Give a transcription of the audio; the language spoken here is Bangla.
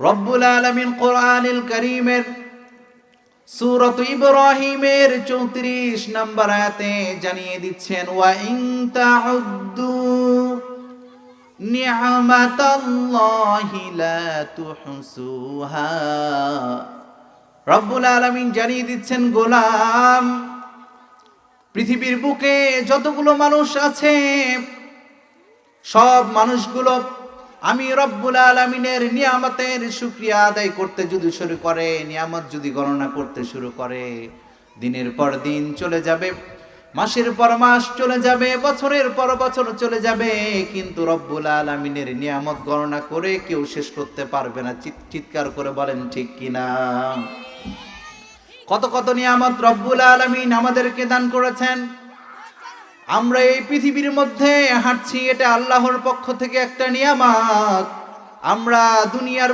রব্বুল আলামিন কোরআনুল কারীমের সূরাত ইব্রাহিমের 34 নম্বর আয়াতে জানিয়ে দিচ্ছেন, ওয়া ইন তাউদ্দু নি'মাতাল্লাহি লা তুহসুহা। রব্বুল আলামিন জানিয়ে দিচ্ছেন, গোলাম, পৃথিবীর বুকে যতগুলো মানুষ আছে সব মানুষগুলো আমি রব্বুল আলামিনের নিয়ামতের শুকরিয়া আদায় করতে যদি শুরু করে, নিয়ামত যদি গণনা করতে শুরু করে, দিনের পর দিন চলে যাবে, মাসের পর মাস চলে যাবে, বছরের পর বছর চলে যাবে, কিন্তু রব্বুল আলামিনের নিয়ামত গণনা করে কেউ শেষ করতে পারবে না। চিৎকার করে বলেন ঠিক কিনা? কত কত নিয়ামত রব্বুল আলামিন আমাদেরকে দান করেছেন। আমরা এই পৃথিবীর মধ্যে হাঁটছি, এটা আল্লাহর পক্ষ থেকে একটা নিয়ামত। আমরা দুনিয়ার